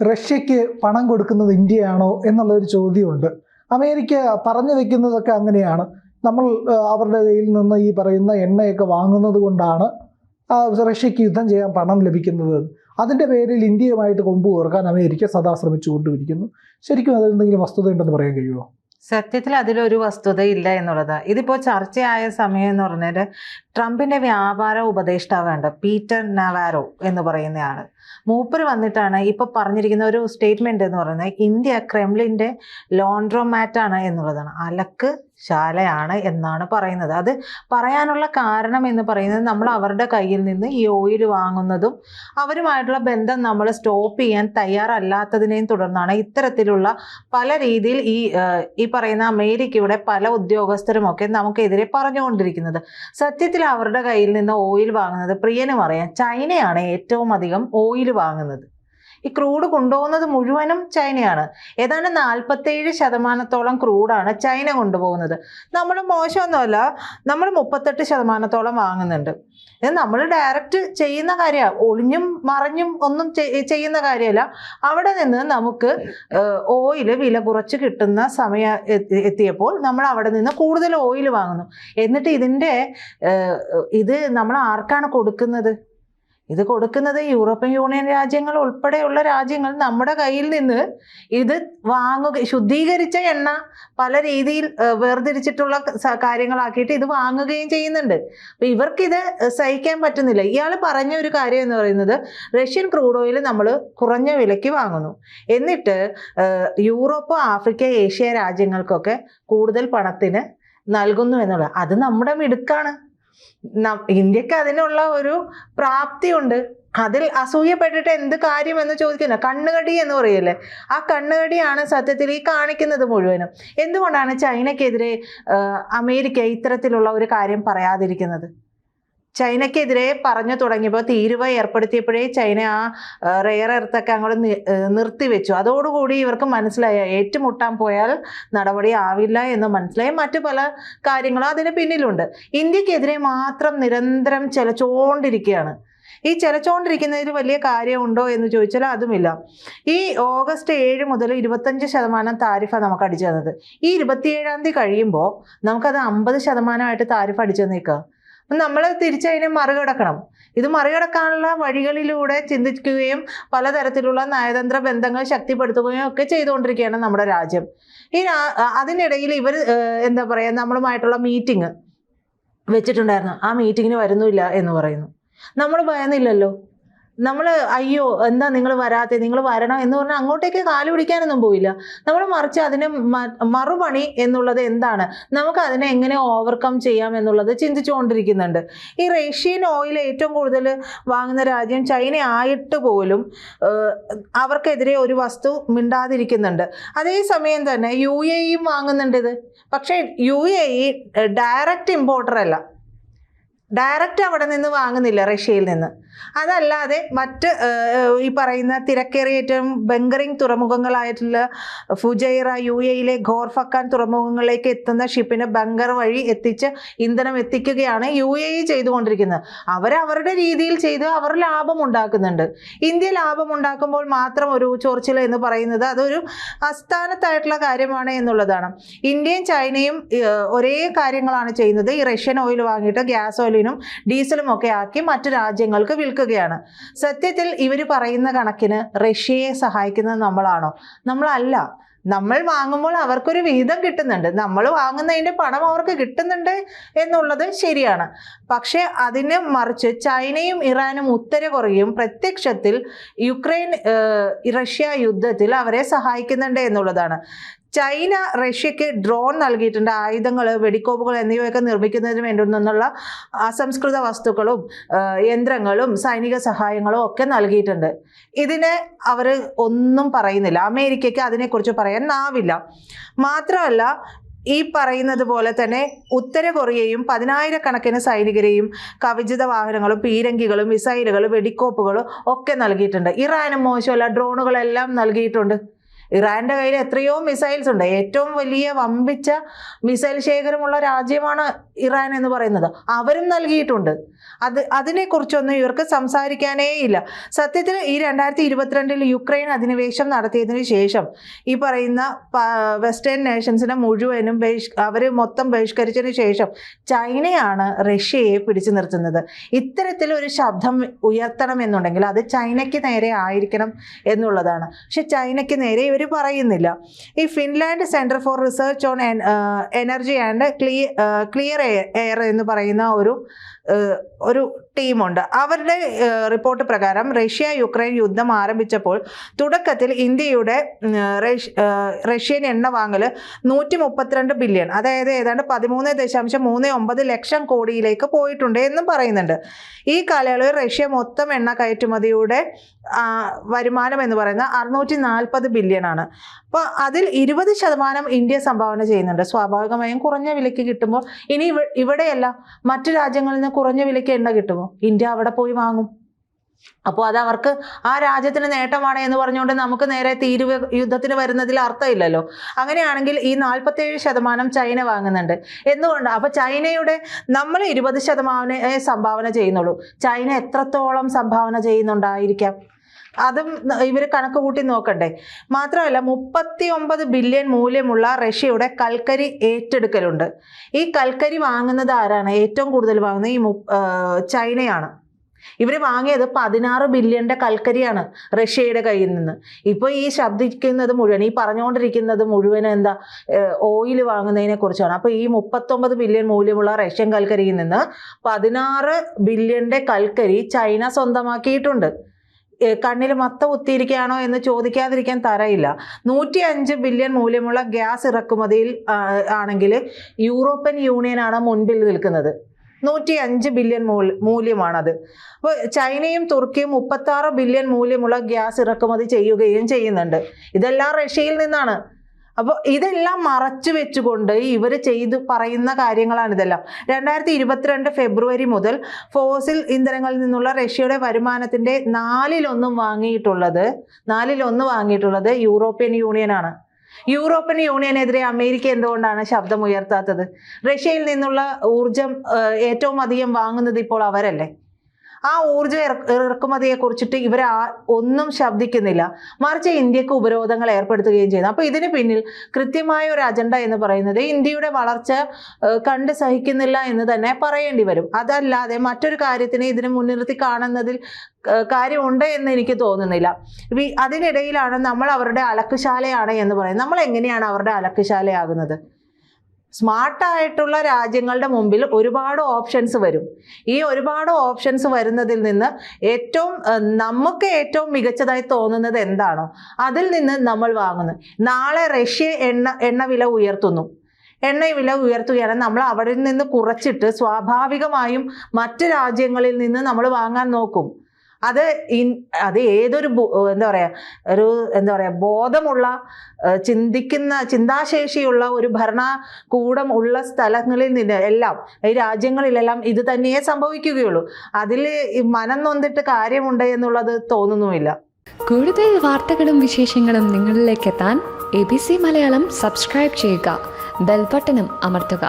റഷ്യക്ക് പണം കൊടുക്കുന്നത് ഇന്ത്യയാണോ എന്നുള്ളൊരു ചോദ്യമുണ്ട്. അമേരിക്ക പറഞ്ഞു വെക്കുന്നതൊക്കെ അങ്ങനെയാണ്. നമ്മൾ അവരുടെ കയ്യിൽ നിന്ന് ഈ പറയുന്ന എണ്ണയൊക്കെ വാങ്ങുന്നത് കൊണ്ടാണ് റഷ്യക്ക് യുദ്ധം ചെയ്യാൻ പണം ലഭിക്കുന്നത്. അതിൻ്റെ പേരിൽ ഇന്ത്യയുമായിട്ട് കൊമ്പ് കോർക്കാൻ അമേരിക്ക സദാ ശ്രമിച്ചുകൊണ്ടിരിക്കുന്നു. ശരിക്കും അതിൽ എന്തെങ്കിലും വസ്തുതയുണ്ടെന്ന് പറയാൻ കഴിയുമോ? സത്യത്തിൽ അതിലൊരു വസ്തുതയില്ല എന്നുള്ളതാണ്. ഇതിപ്പോൾ ചർച്ചയായ സമയം എന്ന് പറഞ്ഞാൽ ട്രംപിന്റെ വ്യാപാര ഉപദേഷ്ടാവുണ്ട് പീറ്റർ നവാരോ എന്ന് പറയുന്നയാള്. മൂപ്പർ വന്നിട്ടാണ് ഇപ്പൊ പറഞ്ഞിരിക്കുന്ന ഒരു സ്റ്റേറ്റ്മെന്റ് എന്ന് പറയുന്നത് ഇന്ത്യ ക്രെംലിന്റെ ലോണ്ട്രോമാറ്റാണ് എന്നുള്ളതാണ്, അലക്ക് ശാലയാണ് എന്നാണ് പറയുന്നത്. അത് പറയാനുള്ള കാരണം എന്ന് പറയുന്നത് നമ്മൾ അവരുടെ കയ്യിൽ നിന്ന് ഈ ഓയിൽ വാങ്ങുന്നതും അവരുമായിട്ടുള്ള ബന്ധം നമ്മൾ സ്റ്റോപ്പ് ചെയ്യാൻ തയ്യാറല്ലാത്തതിനെയും തുടർന്നാണ് ഇത്തരത്തിലുള്ള പല രീതിയിൽ ഈ പറയുന്ന അമേരിക്കയുടെ പല ഉദ്യോഗസ്ഥരുമൊക്കെ നമുക്കെതിരെ പറഞ്ഞുകൊണ്ടിരിക്കുന്നത്. സത്യത്തിൽ അവരുടെ കയ്യിൽ നിന്ന് ഓയിൽ വാങ്ങുന്നത് പ്രിയനും അറിയാം, ചൈനയാണ് ഏറ്റവും അധികം ഓയിൽ വാങ്ങുന്നത്. ഈ ക്രൂഡ് കൊണ്ടുപോകുന്നത് മുഴുവനും ചൈനയാണ്. ഏതാണ്ട് 47% ക്രൂഡാണ് ചൈന കൊണ്ടുപോകുന്നത്. നമ്മൾ മോശമൊന്നുമല്ല, നമ്മൾ 38% വാങ്ങുന്നുണ്ട്. ഇത് നമ്മൾ ഡയറക്റ്റ് ചെയ്യുന്ന കാര്യമാണ്, ഒളിഞ്ഞും മറിഞ്ഞും ഒന്നും ചെയ്യുന്ന കാര്യമല്ല. അവിടെ നിന്ന് നമുക്ക് ഓയിൽ വില കുറച്ച് കിട്ടുന്ന സമയം എത്തിയപ്പോൾ നമ്മൾ അവിടെ നിന്ന് കൂടുതൽ ഓയിൽ വാങ്ങുന്നു. എന്നിട്ട് ഇത് നമ്മൾ ആർക്കാണ് കൊടുക്കുന്നത്? ഇത് കൊടുക്കുന്നത് യൂറോപ്യൻ യൂണിയൻ രാജ്യങ്ങൾ ഉൾപ്പെടെയുള്ള രാജ്യങ്ങൾ നമ്മുടെ കയ്യിൽ നിന്ന് ഇത് ശുദ്ധീകരിച്ച എണ്ണ പല രീതിയിൽ വേർതിരിച്ചിട്ടുള്ള കാര്യങ്ങളാക്കിയിട്ട് ഇത് വാങ്ങുകയും ചെയ്യുന്നുണ്ട്. അപ്പൊ ഇവർക്കിത് സഹിക്കാൻ പറ്റുന്നില്ല. ഇയാൾ പറഞ്ഞ ഒരു കാര്യം എന്ന് പറയുന്നത് റഷ്യൻ ക്രൂഡ് ഓയിൽ നമ്മൾ കുറഞ്ഞ വിലയ്ക്ക് വാങ്ങുന്നു, എന്നിട്ട് യൂറോപ്പ്, ആഫ്രിക്ക, ഏഷ്യ രാജ്യങ്ങൾക്കൊക്കെ കൂടുതൽ പണത്തിന് നൽകുന്നു എന്നുള്ളത്. അത് നമ്മുടെ മിടുക്കാണ്. ഇന്ത്യക്ക് അതിനുള്ള ഒരു പ്രാപ്തിയുണ്ട്. അതിൽ അസൂയപ്പെട്ടിട്ട് എന്ത് കാര്യം എന്ന് ചോദിക്കുന്ന കണ്ണുകടി എന്ന് പറയല്ലേ, ആ കണ്ണുകടിയാണ് സത്യത്തിൽ ഈ കാണിക്കുന്നത് മുഴുവനും. എന്തുകൊണ്ടാണ് ചൈനയ്ക്കെതിരെ അമേരിക്ക ഇത്തരത്തിലുള്ള ഒരു കാര്യം പറയാതിരിക്കുന്നത്? ചൈനയ്ക്കെതിരെ പറഞ്ഞു തുടങ്ങിയപ്പോൾ തീരുവ ഏർപ്പെടുത്തിയപ്പോഴേ ചൈന ആ റെയർ എർത്തൊക്കെ അങ്ങോട്ട് നിർത്തിവെച്ചു. അതോടുകൂടി ഇവർക്ക് മനസ്സിലായ ഏറ്റുമുട്ടാൻ പോയാൽ നടപടി ആവില്ല എന്ന് മനസ്സിലായി. മറ്റു പല കാര്യങ്ങളും അതിന് പിന്നിലുണ്ട്. ഇന്ത്യക്കെതിരെ മാത്രം നിരന്തരം ചിലച്ചുകൊണ്ടിരിക്കുകയാണ്. ഈ ചിലച്ചുകൊണ്ടിരിക്കുന്നതിൽ വലിയ കാര്യമുണ്ടോ എന്ന് ചോദിച്ചാൽ അതുമില്ല. ഈ ഓഗസ്റ്റ് 7 മുതൽ 25% താരിഫാണ് നമുക്ക് അടിച്ചു തന്നത്. ഈ 27-ാം തീയതി കഴിയുമ്പോൾ നമുക്കത് 50% താരിഫ് അടിച്ചു തന്നേക്കുക. നമ്മൾ തിരിച്ചതിനെ മറികടക്കണം. ഇത് മറികടക്കാനുള്ള വഴികളിലൂടെ ചിന്തിക്കുകയും പലതരത്തിലുള്ള നയതന്ത്ര ബന്ധങ്ങൾ ശക്തിപ്പെടുത്തുകയും ഒക്കെ ചെയ്തുകൊണ്ടിരിക്കുകയാണ് നമ്മുടെ രാജ്യം. അതിനിടയിൽ ഇവർ എന്താ പറയുക, നമ്മളുമായിട്ടുള്ള മീറ്റിംഗ് വെച്ചിട്ടുണ്ടായിരുന്നു. ആ മീറ്റിങ്ങിന് വരുന്നില്ല എന്ന് പറയുന്നു. നമ്മൾ ഭയന്നില്ലല്ലോ. നമ്മൾ അയ്യോ എന്താ നിങ്ങൾ വരാതെ, നിങ്ങൾ വരണം എന്ന് പറഞ്ഞാൽ അങ്ങോട്ടേക്ക് കാല് പിടിക്കാനൊന്നും പോയില്ല. നമ്മൾ മറിച്ച് അതിന് മറുപണി എന്നുള്ളത് എന്താണ്, നമുക്ക് അതിനെ എങ്ങനെ ഓവർകം ചെയ്യാം എന്നുള്ളത് ചിന്തിച്ചുകൊണ്ടിരിക്കുന്നുണ്ട്. ഈ റഷ്യൻ ഓയിൽ ഏറ്റവും കൂടുതൽ വാങ്ങുന്ന രാജ്യം ചൈന ആയിട്ട് പോലും അവർക്കെതിരെ ഒരു വസ്തു മിണ്ടാതിരിക്കുന്നുണ്ട്. അതേസമയം തന്നെ UAE വാങ്ങുന്നുണ്ട് ഇത്. പക്ഷേ UAE ഡയറക്റ്റ് ഇമ്പോർട്ടർ അല്ല, ഡയറക്റ്റ് അവിടെ നിന്ന് വാങ്ങുന്നില്ല റഷ്യയിൽ നിന്ന്. അതല്ലാതെ മറ്റ് ഈ പറയുന്ന തിരക്കേറിയ ഏറ്റവും ബങ്കറിങ് തുറമുഖങ്ങളായിട്ടുള്ള ഫുജൈറ, UAE ഖോർഫക്കാൻ തുറമുഖങ്ങളിലേക്ക് എത്തുന്ന ഷിപ്പിന് ബങ്കർ വഴി എത്തിച്ച് ഇന്ധനം എത്തിക്കുകയാണ് UAE ചെയ്തുകൊണ്ടിരിക്കുന്നത്. അവരവരുടെ രീതിയിൽ ചെയ്ത് അവർ ലാഭം ഉണ്ടാക്കുന്നുണ്ട്. ഇന്ത്യ ലാഭം ഉണ്ടാക്കുമ്പോൾ മാത്രം ഒരു ചോർച്ചിൽ എന്ന് പറയുന്നത് അതൊരു അസ്ഥാനത്തായിട്ടുള്ള കാര്യമാണ് എന്നുള്ളതാണ്. ഇന്ത്യയും ചൈനയും ഒരേ കാര്യങ്ങളാണ് ചെയ്യുന്നത്. ഈ റഷ്യൻ ഓയിൽ വാങ്ങിയിട്ട് ഗ്യാസ് ഓയിലിനും ഡീസലും ഒക്കെ ആക്കി മറ്റു രാജ്യങ്ങൾക്ക് വിൽക്കുകയാണ്. സത്യത്തിൽ ഇവർ പറയുന്ന കണക്കിന് റഷ്യയെ സഹായിക്കുന്നത് നമ്മളാണോ? നമ്മളല്ല. നമ്മൾ വാങ്ങുമ്പോൾ അവർക്കൊരു വിഹിതം കിട്ടുന്നുണ്ട്, നമ്മൾ വാങ്ങുന്നതിൻ്റെ പണം അവർക്ക് കിട്ടുന്നുണ്ട് എന്നുള്ളത് ശരിയാണ്. പക്ഷേ അതിന് മറിച്ച് ചൈനയും ഇറാനും ഉത്തര കൊറിയയും പ്രത്യക്ഷത്തിൽ റഷ്യ യുദ്ധത്തിൽ അവരെ സഹായിക്കുന്നുണ്ട് എന്നുള്ളതാണ്. ചൈന റഷ്യക്ക് ഡ്രോൺ നൽകിയിട്ടുണ്ട്, ആയുധങ്ങൾ, വെടിക്കോപ്പുകൾ എന്നിവയൊക്കെ നിർമ്മിക്കുന്നതിന് വേണ്ടി നിന്നുള്ള അസംസ്കൃത വസ്തുക്കളും യന്ത്രങ്ങളും സൈനിക സഹായങ്ങളും ഒക്കെ നൽകിയിട്ടുണ്ട്. ഇതിന് അവർ ഒന്നും പറയുന്നില്ല. അമേരിക്കയ്ക്ക് അതിനെക്കുറിച്ച് പറയാൻ നാവില്ല. മാത്രമല്ല ഈ പറയുന്നത് പോലെ തന്നെ ഉത്തര കൊറിയയും 10,000-കണക്കിന് സൈനികരെയും കവചിത വാഹനങ്ങളും പീരങ്കികളും മിസൈലുകളും വെടിക്കോപ്പുകളും ഒക്കെ നൽകിയിട്ടുണ്ട്. ഇറാനും മോശമല്ല, ഡ്രോണുകളെല്ലാം നൽകിയിട്ടുണ്ട്. ഇറാന്റെ കയ്യിൽ എത്രയോ മിസൈൽസ് ഉണ്ട്. ഏറ്റവും വലിയ വമ്പിച്ച മിസൈൽ ശേഖരമുള്ള രാജ്യമാണ് ഇറാൻ എന്ന് പറയുന്നത്. അവരും നൽകിയിട്ടുണ്ട്. അതിനെക്കുറിച്ചൊന്നും ഇവർക്ക് സംസാരിക്കാനേ ഇല്ല. സത്യത്തിൽ ഈ 2022 യുക്രൈൻ അധിനിവേശം നടത്തിയതിനു ശേഷം ഈ പറയുന്ന വെസ്റ്റേൺ നേഷൻസിനെ മുഴുവനും അവർ മൊത്തം ബഹിഷ്കരിച്ചതിന് ശേഷം ചൈനയാണ് റഷ്യയെ പിടിച്ചു നിർത്തുന്നത്. ഇത്തരത്തിലൊരു ശബ്ദം ഉയർത്തണമെന്നുണ്ടെങ്കിൽ അത് ചൈനയ്ക്ക് നേരെ ആയിരിക്കണം എന്നുള്ളതാണ്. പക്ഷെ ചൈനയ്ക്ക് നേരെ ഇവർ പറയുന്നില്ല. ഈ Finland centre for research on energy and clear air എന്ന് പറയുന്ന ഒരു ടീമുണ്ട്. അവരുടെ റിപ്പോർട്ട് പ്രകാരം റഷ്യ യുക്രൈൻ യുദ്ധം ആരംഭിച്ചപ്പോൾ തുടക്കത്തിൽ ഇന്ത്യയുടെ റഷ്യൻ എണ്ണ വാങ്ങൽ 132 ബില്യൺ, അതായത് ഏതാണ്ട് 13.39 ലക്ഷം കോടിയിലേക്ക് പോയിട്ടുണ്ട് എന്നും പറയുന്നുണ്ട്. ഈ കാലയളവിൽ റഷ്യ മൊത്തം എണ്ണ കയറ്റുമതിയുടെ വരുമാനം എന്ന് പറയുന്നത് 640 ബില്യൺ ആണ്. അപ്പോൾ അതിൽ 20% ഇന്ത്യ സംഭാവന ചെയ്യുന്നുണ്ട്. സ്വാഭാവികമായും കുറഞ്ഞ വിലയ്ക്ക് കിട്ടുമ്പോൾ ഇനി ഇവിടെയല്ല മറ്റു രാജ്യങ്ങളിൽ നിന്ന് കുറഞ്ഞ വിലയ്ക്ക് എണ്ണ കിട്ടുമോ, ഇന്ത്യ അവിടെ പോയി വാങ്ങും. അപ്പോൾ അത് അവർക്ക് ആ രാജ്യത്തിന് നേട്ടമാണ് എന്ന് പറഞ്ഞുകൊണ്ട് നമുക്ക് നേരെ യുദ്ധത്തിന് വരുന്നതിൽ അർത്ഥമില്ലല്ലോ. അങ്ങനെയാണെങ്കിൽ ഈ 47% ചൈന വാങ്ങുന്നുണ്ട്. എന്തുകൊണ്ട്? അപ്പോൾ ചൈനയുടെ നമ്മൾ 20% സംഭാവന ചെയ്യുന്നുള്ളൂ. ചൈന എത്രത്തോളം സംഭാവന ചെയ്യുന്നുണ്ടായിരിക്കാം? അതും ഇവർ കണക്ക് കൂട്ടി നോക്കണ്ടേ. മാത്രമല്ല 39 ബില്യൺ മൂല്യമുള്ള റഷ്യയുടെ കൽക്കരി ഏറ്റെടുക്കലുണ്ട്. ഈ കൽക്കരി വാങ്ങുന്നത് ആരാണ്? ഏറ്റവും കൂടുതൽ വാങ്ങുന്നത് ഈ ചൈനയാണ്. ഇവർ വാങ്ങിയത് 16 ബില്യൻ്റെ കൽക്കരിയാണ് റഷ്യയുടെ കയ്യിൽ നിന്ന്. ഇപ്പോൾ ഈ ശബ്ദിക്കുന്നത് മുഴുവൻ, ഈ പറഞ്ഞുകൊണ്ടിരിക്കുന്നത് മുഴുവൻ എന്താ, ഓയിൽ വാങ്ങുന്നതിനെ കുറിച്ചാണ്. അപ്പോൾ ഈ 39 ബില്യൺ മൂല്യമുള്ള റഷ്യൻ കൽക്കരിയിൽ നിന്ന് 16 ബില്യൻ്റെ കൽക്കരി ചൈന സ്വന്തമാക്കിയിട്ടുണ്ട്. കണ്ണിൽ മത്ത കുത്തിയിരിക്കുകയാണോ എന്ന് ചോദിക്കാതിരിക്കാൻ തരയില്ല. 105 ബില്യൺ മൂല്യമുള്ള ഗ്യാസ് ഇറക്കുമതിയിൽ ആണെങ്കിൽ യൂറോപ്യൻ യൂണിയനാണ് മുൻപിൽ നിൽക്കുന്നത്. 105 ബില്യൺ മൂല്യമാണത്. അപ്പോൾ ചൈനയും തുർക്കിയും 36 ബില്യൺ മൂല്യമുള്ള ഗ്യാസ് ഇറക്കുമതി ചെയ്യുകയും ചെയ്യുന്നുണ്ട്. ഇതെല്ലാം റഷ്യയിൽ നിന്നാണ്. അപ്പോൾ ഇതെല്ലാം മറച്ചു വെച്ചുകൊണ്ട് ഇവർ പറയുന്ന കാര്യങ്ങളാണ് ഇതെല്ലാം. 2022 ഫെബ്രുവരി മുതൽ ഫോസിൽ ഇന്ധനങ്ങളിൽ നിന്നുള്ള റഷ്യയുടെ വരുമാനത്തിൻ്റെ 1/4 വാങ്ങിയിട്ടുള്ളത് യൂറോപ്യൻ യൂണിയനാണ്. യൂറോപ്യൻ യൂണിയനെതിരെ അമേരിക്ക എന്തുകൊണ്ടാണ് ശബ്ദം ഉയർത്താത്തത്? റഷ്യയിൽ നിന്നുള്ള ഊർജം ഏറ്റവും അധികം വാങ്ങുന്നത് ഇപ്പോൾ അവരല്ലേ. ആ ഊർജ ഇറക്കുമതിയെ കുറിച്ചിട്ട് ഇവർ ഒന്നും ശബ്ദിക്കുന്നില്ല. മറിച്ച് ഇന്ത്യക്ക് ഉപരോധങ്ങൾ ഏർപ്പെടുത്തുകയും ചെയ്യുന്നു. അപ്പോൾ ഇതിന് പിന്നിൽ കൃത്യമായ ഒരു അജണ്ട എന്ന് പറയുന്നത് ഇന്ത്യയുടെ വളർച്ച കണ്ട് സഹിക്കുന്നില്ല എന്ന് തന്നെ പറയേണ്ടി വരും. അതല്ലാതെ മറ്റൊരു കാര്യത്തിനെ ഇതിനെ മുൻനിർത്തി കാണുന്നതിൽ കാര്യമുണ്ട് എന്ന് എനിക്ക് തോന്നുന്നില്ല. അതിനിടയിലാണ് നമ്മൾ അവരുടെ അലക്കുശാലയാണ് എന്ന് പറയുന്നത്. നമ്മൾ എങ്ങനെയാണ് അവരുടെ അലക്കുശാലയാകുന്നത്? സ്മാർട്ടായിട്ടുള്ള രാജ്യങ്ങളുടെ മുമ്പിൽ ഒരുപാട് ഓപ്ഷൻസ് വരും. ഈ ഒരുപാട് ഓപ്ഷൻസ് വരുന്നതിൽ നിന്ന് നമുക്ക് ഏറ്റവും മികച്ചതായി തോന്നുന്നത് എന്താണോ അതിൽ നിന്ന് നമ്മൾ വാങ്ങുന്നു. നാളെ റഷ്യ എണ്ണ വില ഉയർത്തുന്നു. എണ്ണ വില ഉയർത്തുകയാണെങ്കിൽ നമ്മൾ അവിടെ നിന്ന് കുറച്ചിട്ട് സ്വാഭാവികമായും മറ്റ് രാജ്യങ്ങളിൽ നിന്ന് നമ്മൾ വാങ്ങാൻ നോക്കും. അത് ഏതൊരു ബോധമുള്ള ചിന്താശേഷിയുള്ള ഒരു ഭരണകൂടം ഉള്ള സ്ഥലങ്ങളിൽ നിന്ന് എല്ലാം, ഈ രാജ്യങ്ങളിലെല്ലാം ഇത് തന്നെയേ സംഭവിക്കുകയുള്ളൂ. അതിൽ മനം നൊന്നിട്ട് കാര്യമുണ്ട് എന്നുള്ളത് തോന്നുന്നുമില്ല. കൂടുതൽ വാർത്തകളും വിശേഷങ്ങളും നിങ്ങളിലേക്ക് എത്താൻ ABC മലയാളം സബ്സ്ക്രൈബ് ചെയ്യുക, ബെൽ ബട്ടണും അമർത്തുക.